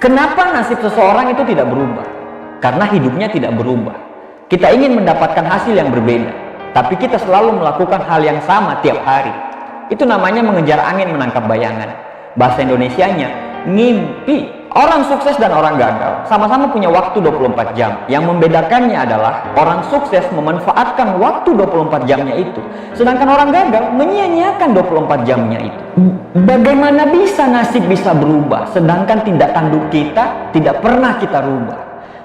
Kenapa nasib seseorang itu tidak berubah? Karena hidupnya tidak berubah. Kita ingin mendapatkan hasil yang berbeda, tapi kita selalu melakukan hal yang sama tiap hari. Itu namanya mengejar angin menangkap bayangan. Bahasa Indonesianya, ngimpi. Orang sukses dan orang gagal sama-sama punya waktu 24 jam. Yang membedakannya adalah orang sukses memanfaatkan waktu 24 jamnya itu, sedangkan orang gagal menyia-nyiakan 24 jamnya itu. Bagaimana bisa nasib bisa berubah, sedangkan tindak tanduk kita tidak pernah kita rubah?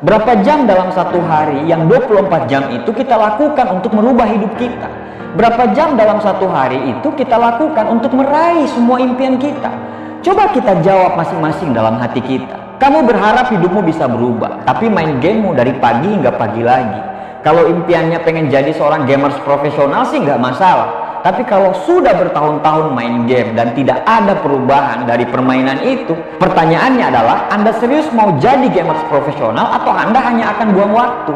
Berapa jam dalam satu hari yang 24 jam itu kita lakukan untuk merubah hidup kita? Berapa jam dalam satu hari itu kita lakukan untuk meraih semua impian kita? Coba kita jawab masing-masing dalam hati kita. Kamu berharap hidupmu bisa berubah, tapi main gamemu dari pagi hingga pagi lagi. Kalau impiannya pengen jadi seorang gamers profesional sih nggak masalah. Tapi kalau sudah bertahun-tahun main game dan tidak ada perubahan dari permainan itu, pertanyaannya adalah Anda serius mau jadi gamers profesional atau Anda hanya akan buang waktu?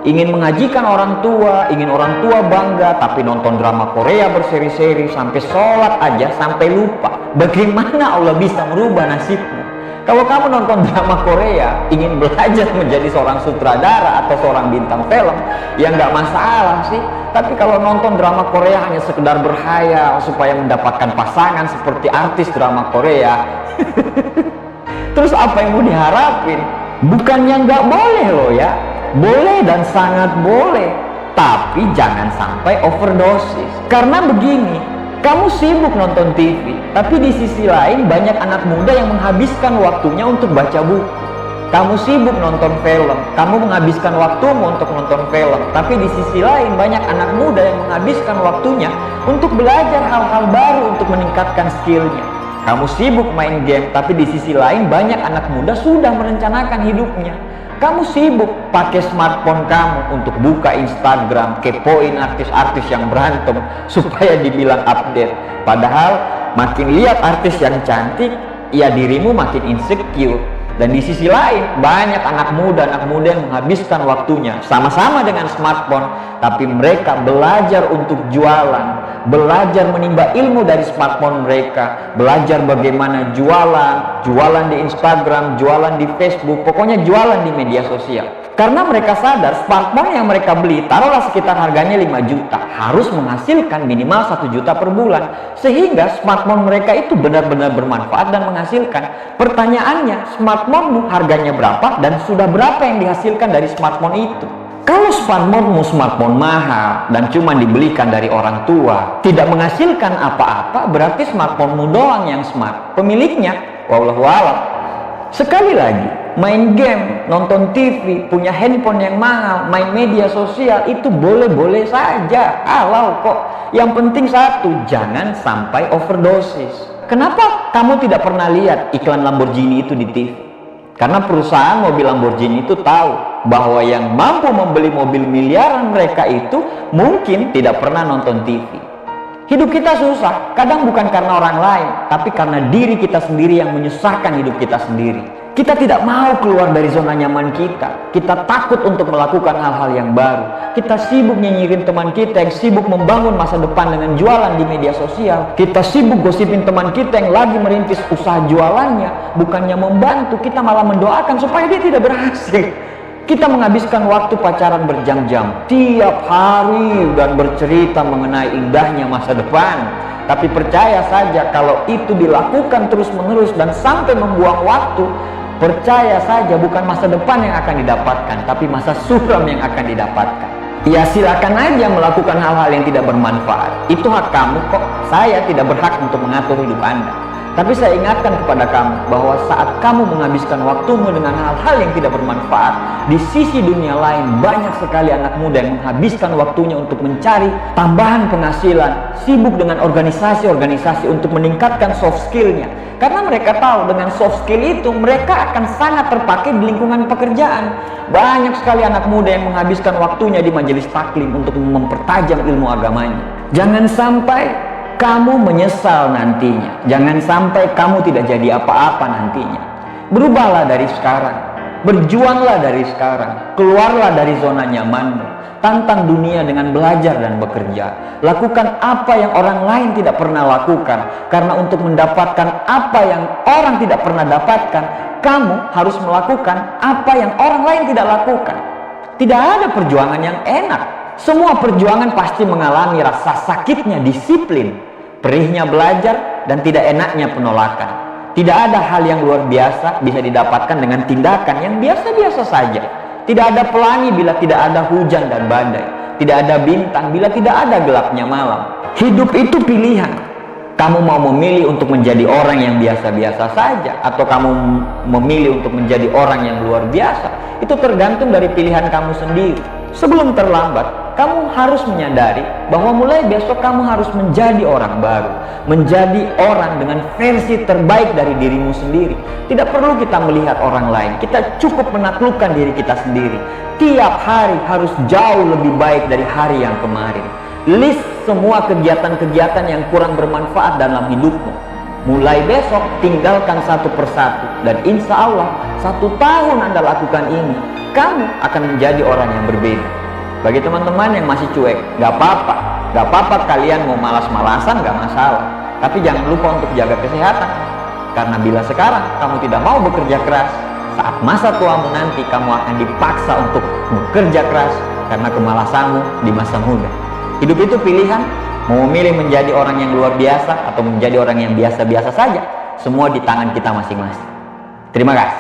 Ingin mengajikan orang tua, ingin orang tua bangga, tapi nonton drama Korea berseri-seri, sampai sholat aja sampai lupa. Bagaimana Allah bisa merubah nasibmu? Kalau kamu nonton drama Korea, ingin belajar menjadi seorang sutradara atau seorang bintang film, ya nggak masalah sih. Tapi kalau nonton drama Korea hanya sekedar berhayal supaya mendapatkan pasangan seperti artis drama Korea, terus apa yang mau diharapin? Bukannya nggak boleh loh ya, boleh dan sangat boleh, tapi jangan sampai overdosis. Karena begini, kamu sibuk nonton TV, tapi di sisi lain banyak anak muda yang menghabiskan waktunya untuk baca buku. Kamu sibuk nonton film, kamu menghabiskan waktumu untuk nonton film, tapi di sisi lain banyak anak muda yang menghabiskan waktunya untuk belajar hal-hal baru untuk meningkatkan skillnya. Kamu sibuk main game, tapi di sisi lain banyak anak muda sudah merencanakan hidupnya. Kamu sibuk pakai smartphone kamu untuk buka Instagram, kepoin artis-artis yang berantem supaya dibilang update. Padahal makin lihat artis yang cantik, ya dirimu makin insecure. Dan di sisi lain banyak anak muda yang menghabiskan waktunya sama-sama dengan smartphone, tapi mereka belajar untuk jualan, belajar menimba ilmu dari smartphone mereka, belajar bagaimana jualan di Instagram, jualan di Facebook, pokoknya jualan di media sosial. Karena mereka sadar smartphone yang mereka beli, taruhlah sekitar harganya 5 juta, harus menghasilkan minimal 1 juta per bulan, sehingga smartphone mereka itu benar-benar bermanfaat dan menghasilkan. Pertanyaannya, smartphone-mu harganya berapa dan sudah berapa yang dihasilkan dari smartphone itu? Kalau smartphone-mu smartphone mahal dan cuma dibelikan dari orang tua, tidak menghasilkan apa-apa, berarti smartphone-mu doang yang smart. Pemiliknya, wallahu a'lam. Sekali lagi, main game, nonton TV, punya handphone yang mahal, main media sosial, itu boleh-boleh saja, halal kok. Yang penting satu, jangan sampai overdosis. Kenapa kamu tidak pernah lihat iklan Lamborghini itu di TV? Karena perusahaan mobil Lamborghini itu tahu bahwa yang mampu membeli mobil miliaran mereka itu mungkin tidak pernah nonton TV. Hidup kita susah, kadang bukan karena orang lain, tapi karena diri kita sendiri yang menyusahkan hidup kita sendiri. Kita tidak mau keluar dari zona nyaman kita. Kita takut untuk melakukan hal-hal yang baru. Kita sibuk nyinyirin teman kita yang sibuk membangun masa depan dengan jualan di media sosial. Kita sibuk gosipin teman kita yang lagi merintis usaha jualannya. Bukannya membantu, kita malah mendoakan supaya dia tidak berhasil. Kita menghabiskan waktu pacaran berjam-jam tiap hari dan bercerita mengenai indahnya masa depan. Tapi percaya saja kalau itu dilakukan terus-menerus dan sampai membuang waktu, percaya saja bukan masa depan yang akan didapatkan, tapi masa suram yang akan didapatkan. Ya silakan aja melakukan hal-hal yang tidak bermanfaat. Itu hak kamu kok. Saya tidak berhak untuk mengatur hidup Anda. Tapi saya ingatkan kepada kamu bahwa saat kamu menghabiskan waktumu dengan hal-hal yang tidak bermanfaat, di sisi dunia lain banyak sekali anak muda yang menghabiskan waktunya untuk mencari tambahan penghasilan, sibuk dengan organisasi-organisasi untuk meningkatkan soft skill-nya. Karena mereka tahu dengan soft skill itu mereka akan sangat terpakai di lingkungan pekerjaan. Banyak sekali anak muda yang menghabiskan waktunya di majelis taklim untuk mempertajam ilmu agamanya. Jangan sampai kamu menyesal nantinya. Jangan sampai kamu tidak jadi apa-apa nantinya. Berubahlah dari sekarang. Berjuanglah dari sekarang, keluarlah dari zona nyamanmu. Tantang dunia dengan belajar dan bekerja. Lakukan apa yang orang lain tidak pernah lakukan. Karena untuk mendapatkan apa yang orang tidak pernah dapatkan, kamu harus melakukan apa yang orang lain tidak lakukan. Tidak ada perjuangan yang enak. Semua perjuangan pasti mengalami rasa sakitnya disiplin, perihnya belajar, dan tidak enaknya penolakan. Tidak ada hal yang luar biasa bisa didapatkan dengan tindakan yang biasa-biasa saja. Tidak ada pelangi bila tidak ada hujan dan badai. Tidak ada bintang bila tidak ada gelapnya malam. Hidup itu pilihan. Kamu mau memilih untuk menjadi orang yang biasa-biasa saja, atau kamu memilih untuk menjadi orang yang luar biasa. Itu tergantung dari pilihan kamu sendiri. Sebelum terlambat, kamu harus menyadari bahwa mulai besok kamu harus menjadi orang baru, menjadi orang dengan versi terbaik dari dirimu sendiri. Tidak perlu kita melihat orang lain, kita cukup menaklukkan diri kita sendiri. Tiap hari harus jauh lebih baik dari hari yang kemarin. List semua kegiatan-kegiatan yang kurang bermanfaat dalam hidupmu. Mulai besok tinggalkan satu persatu, dan insya Allah 1 tahun Anda lakukan ini, kamu akan menjadi orang yang berbeda. Bagi teman-teman yang masih cuek, gak apa-apa kalian mau malas-malasan, gak masalah. Tapi jangan lupa untuk jaga kesehatan. Karena bila sekarang kamu tidak mau bekerja keras, saat masa tuamu nanti kamu akan dipaksa untuk bekerja keras karena kemalasanmu di masa muda. Hidup itu pilihan, mau memilih menjadi orang yang luar biasa atau menjadi orang yang biasa-biasa saja, semua di tangan kita masing-masing. Terima kasih.